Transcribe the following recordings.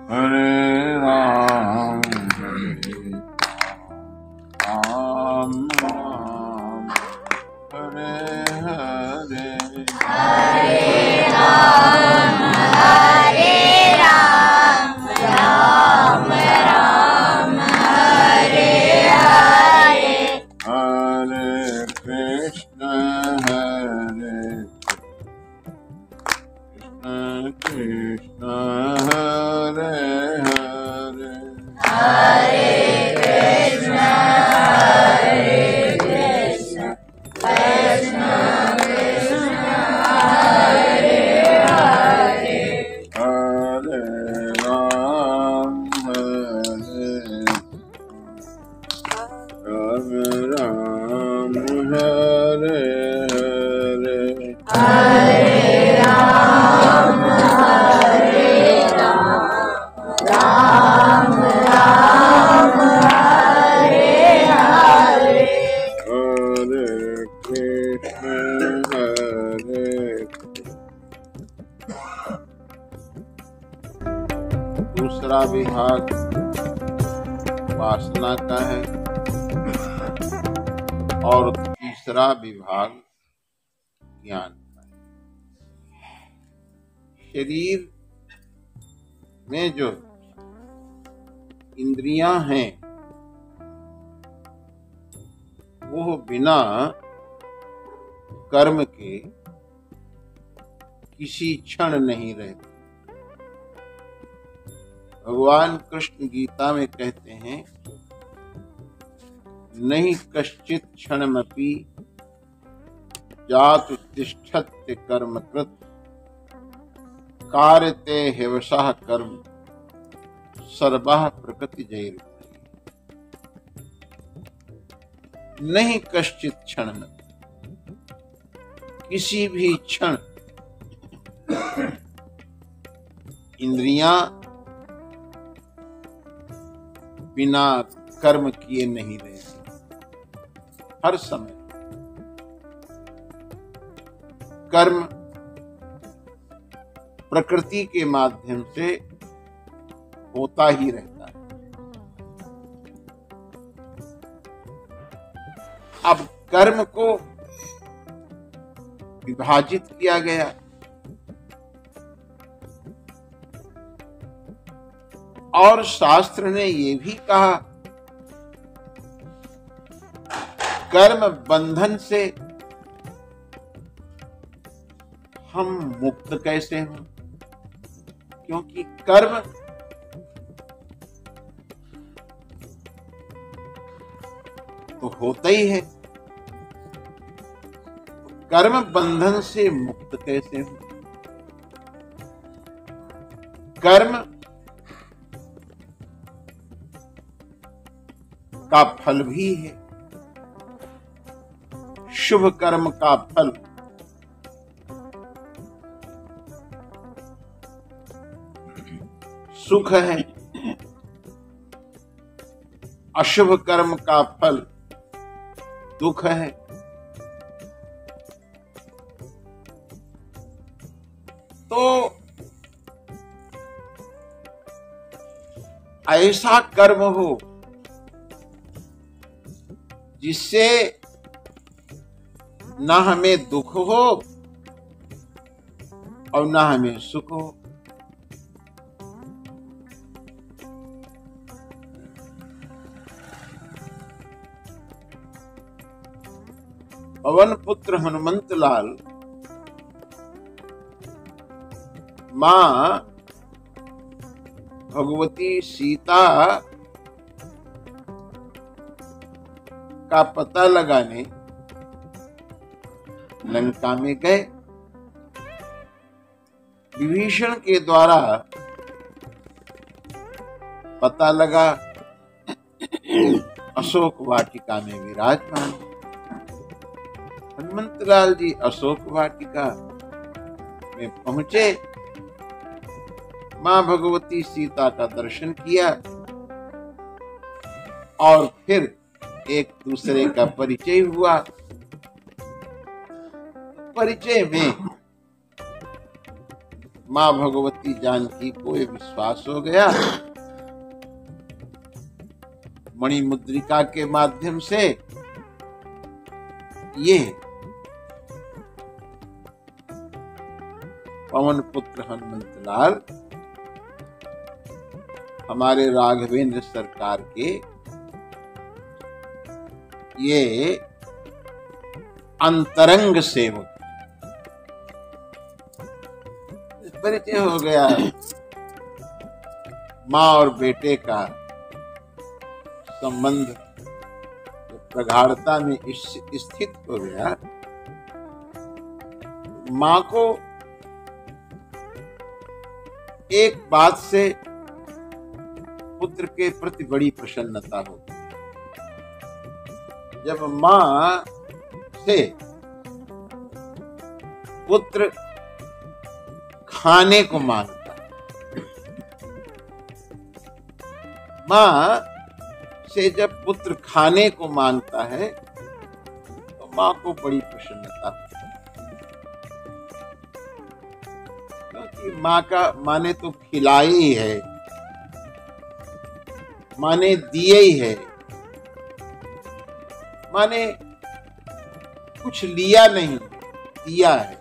हरे राम राम राम हरे हरे हरे राम राम राम हरे हरे हरे कृष्ण कृष्ण हरे हरे हरे कृष्ण कृष्ण कृष्ण हरे हरे हरे राम राम हरे हरे हरे राम राम राम हरे हरे हरे कृष्ण हरे दूसरा विभाग वासना का है और तीसरा विभाग ज्ञान का है। शरीर में जो इंद्रियां हैं वो बिना कर्म के किसी क्षण नहीं रहते। भगवान कृष्ण गीता में कहते हैं नहीं कश्चित् क्षणमपि जातु तिष्ठत्य कर्मकृत् कार्यते ह्यवशः कर्म सर्वः प्रकृतिजैर्गतः। नहीं कश्चित् क्षण में किसी भी क्षण इंद्रियां बिना कर्म किए नहीं रहती। हर समय कर्म प्रकृति के माध्यम से होता ही रहता है। अब कर्म को विभाजित किया गया। और शास्त्र ने ये भी कहा कर्म बंधन से हम मुक्त कैसे हों, क्योंकि कर्म तो होता ही है। कर्म बंधन से मुक्त कैसे हो? कर्म का फल भी है। शुभ कर्म का फल सुख है, अशुभ कर्म का फल दुख है। तो ऐसा कर्म हो जिससे न हमें दुख हो और न हमें सुख हो। पवन पुत्र हनुमंत लाल मां भगवती सीता का पता लगाने लंका में गए। विभीषण के द्वारा पता लगा अशोक वाटिका में विराजमान। हनुमंतलाल जी अशोक वाटिका में पहुंचे, मां भगवती सीता का दर्शन किया और फिर एक दूसरे का परिचय हुआ। परिचय में मां भगवती जानकी को ये विश्वास हो गया, मणि मुद्रिका के माध्यम से ये पवन पुत्र हनुमंतलाल हमारे राघवेंद्र सरकार के ये अंतरंग सेवक परिचय हो गया। माँ और बेटे का संबंध प्रगाढ़ता में स्थित हो गया। माँ को एक बात से पुत्र के प्रति बड़ी प्रसन्नता होती, जब माँ से पुत्र खाने को मांगता है। माँ से जब पुत्र खाने को मांगता है तो माँ को बड़ी प्रसन्नता होती है, क्योंकि माँ ने तो खिलाई ही है, माँ ने दिए ही है, माँ ने कुछ लिया नहीं, दिया है।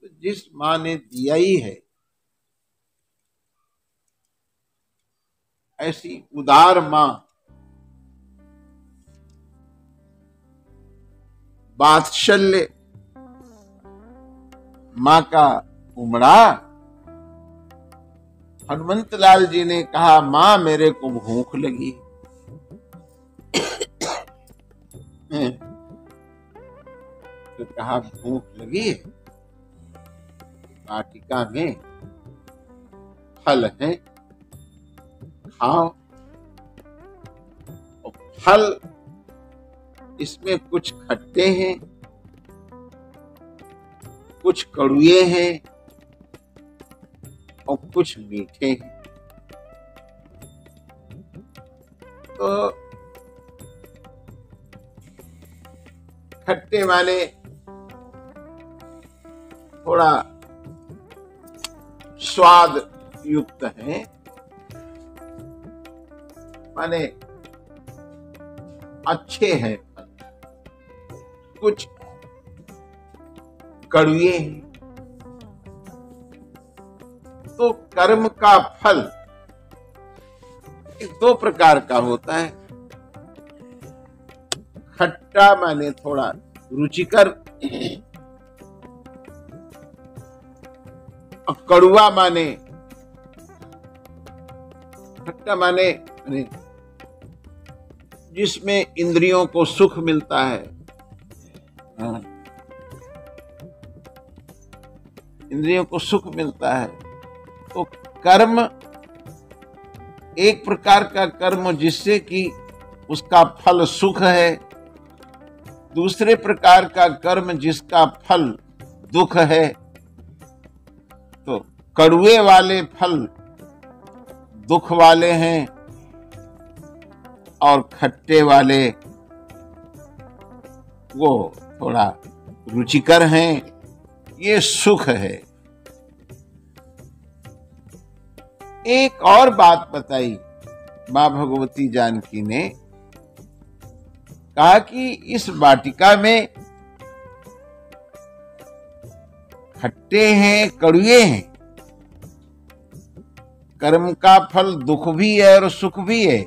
तो जिस माँ ने दिया ही है, ऐसी उदार माँ वात्सल्य माँ का उमड़ा। हनुमंतलाल जी ने कहा, माँ मेरे को भूख लगी। तो कहा, भूख लगी है, वाटिका में फल है, खाओ। और फल इसमें कुछ खट्टे हैं, कुछ कड़ुए हैं और कुछ मीठे हैं। तो खट्टे वाले थोड़ा स्वाद युक्त हैं, माने अच्छे हैं। कुछ कड़ुए हैं। तो कर्म का फल दो प्रकार का होता है। खट्टा माने थोड़ा रुचिकर, और कड़ुआ माने, खट्टा माने जिसमें इंद्रियों को सुख मिलता है। इंद्रियों को सुख मिलता है। तो कर्म एक प्रकार का कर्म जिससे कि उसका फल सुख है, दूसरे प्रकार का कर्म जिसका फल दुख है। तो कड़ुए वाले फल दुख वाले हैं और खट्टे वाले वो थोड़ा रुचिकर हैं, ये सुख है। एक और बात बताई मां भगवती जानकी ने, कहा कि इस वाटिका में खट्टे हैं, कड़ुए हैं। कर्म का फल दुख भी है और सुख भी है,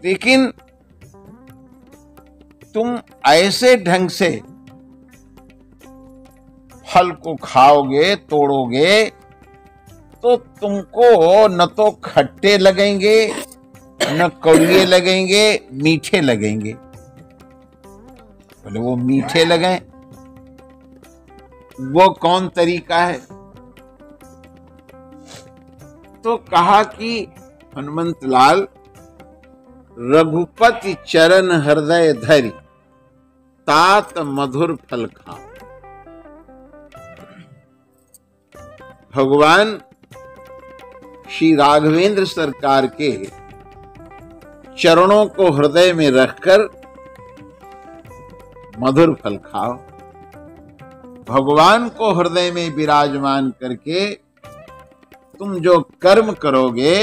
लेकिन तुम ऐसे ढंग से फल को खाओगे, तोड़ोगे, तो तुमको न तो खट्टे लगेंगे, न कड़ुए लगेंगे, मीठे लगेंगे। बोले वो मीठे लगे, वो कौन तरीका है? तो कहा कि हनुमंतलाल, रघुपति चरण हृदय धरि तात मधुर फल खाओ। भगवान श्री राघवेंद्र सरकार के चरणों को हृदय में रखकर मधुर फल खाओ। भगवान को हृदय में विराजमान करके तुम जो कर्म करोगे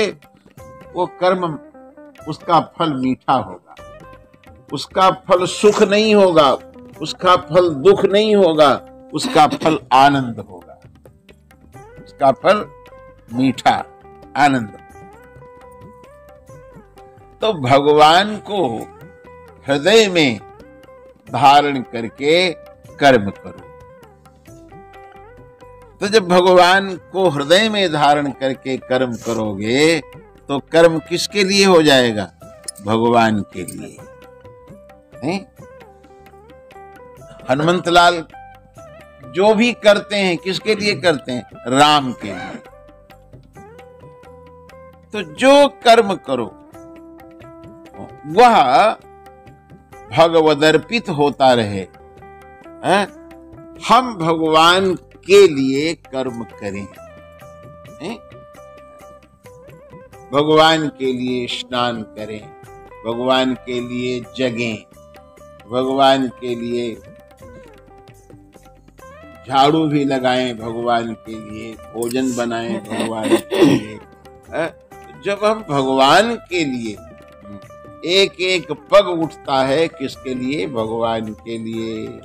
वो कर्म, उसका फल मीठा होगा, उसका फल सुख नहीं होगा, उसका फल दुख नहीं होगा, उसका फल आनंद होगा, उसका फल मीठा आनंद। तो भगवान को हृदय में धारण करके कर्म करो। तो जब भगवान को हृदय में धारण करके कर्म करोगे तो कर्म किसके लिए हो जाएगा? भगवान के लिए। नहीं? हनुमंत लाल जो भी करते हैं किसके लिए करते हैं? राम के लिए। तो जो कर्म करो वह भगवदर्पित होता रहे। हम भगवान के लिए कर्म करें। भगवान के लिए स्नान करें, भगवान के लिए जगें, भगवान के लिए झाड़ू भी लगाएं, भगवान के लिए भोजन बनाएं, भगवान के लिए। जब हम भगवान के लिए एक एक पग उठता है, किसके लिए? भगवान के लिए।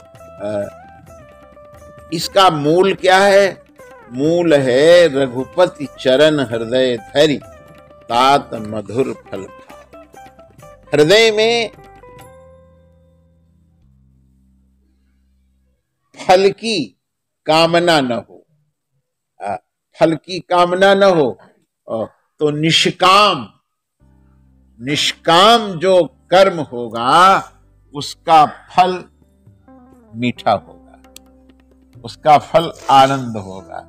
इसका मूल क्या है? मूल है रघुपति चरण हृदय धरि तात मधुर फल खाओ। हृदय में फल की कामना न हो, फल की कामना न हो तो निष्काम जो कर्म होगा उसका फल मीठा होगा, उसका फल आनंद होगा।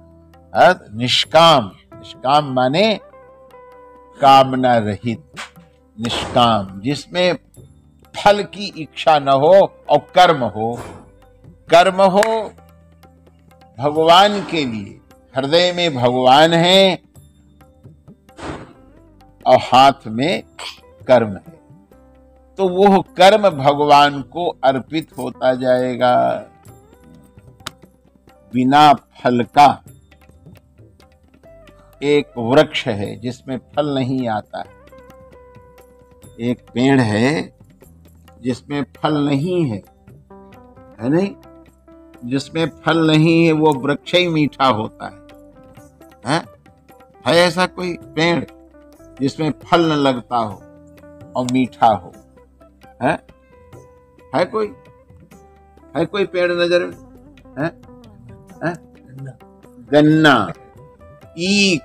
निष्काम माने कामना रहित, निष्काम जिसमें फल की इच्छा न हो और कर्म हो भगवान के लिए। हृदय में भगवान है और हाथ में कर्म है, तो वो कर्म भगवान को अर्पित होता जाएगा। बिना फल का एक वृक्ष है जिसमें फल नहीं आता है, एक पेड़ है जिसमें फल नहीं है नहीं? जिसमें फल नहीं है वो वृक्ष ही मीठा होता है? है ऐसा कोई पेड़ जिसमें फल न लगता हो और मीठा हो? है कोई पेड़ नजर में? गन्ना, ईख,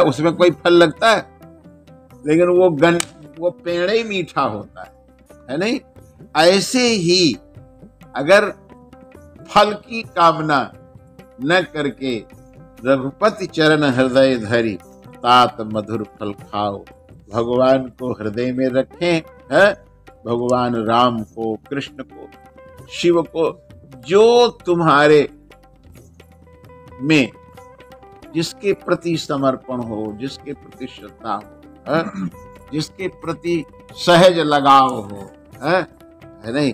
उसमें कोई फल लगता है? लेकिन वो पेड़ ही मीठा होता है नहीं? ऐसे ही अगर फल की कामना न करके रघुपति चरण हृदय धरि तात मधुर फल खाओ, भगवान को हृदय में रखें। भगवान राम को, कृष्ण को, शिव को, जो तुम्हारे में जिसके प्रति समर्पण हो, जिसके प्रति श्रद्धा हो, जिसके प्रति सहज लगाव हो, है नहीं?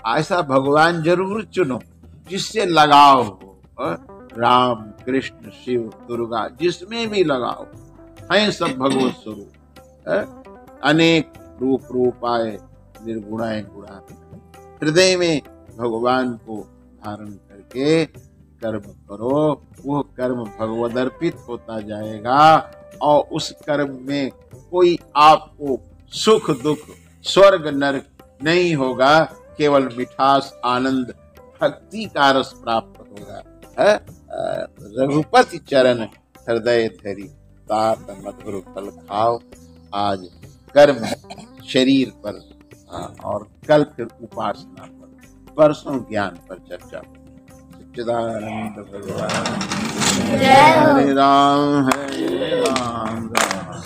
ऐसा भगवान जरूर चुनो जिससे लगाव हो। राम, कृष्ण, शिव, दुर्गा, जिसमें भी लगाओ, हैं सब भगवत स्वरूप। अनेक रूप आए, निर्गुणाए गुणा। हृदय में भगवान को धारण करके कर्म करो, वो कर्म भगवदर्पित होता जाएगा और उस कर्म में कोई आपको सुख दुख, स्वर्ग नरक नहीं होगा, केवल मिठास, आनंद, भक्ति का रस प्राप्त होगा। रघुपति चरण हृदय धरि तात मधुर फल खाओ। आज कर्म शरीर पर और कल फिर उपासना पर, परसों ज्ञान पर चर्चा। सच्चिदानंद भगवान। हरे राम राम राम।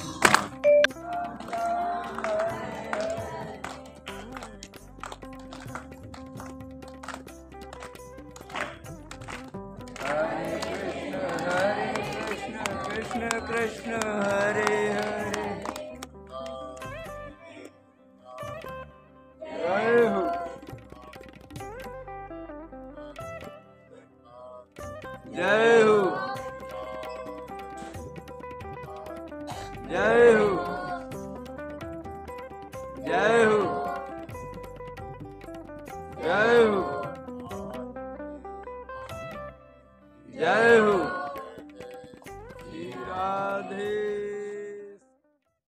कृष्ण हरे हरे, जय हो। जय हो जय हो जय हो जय हो जय हो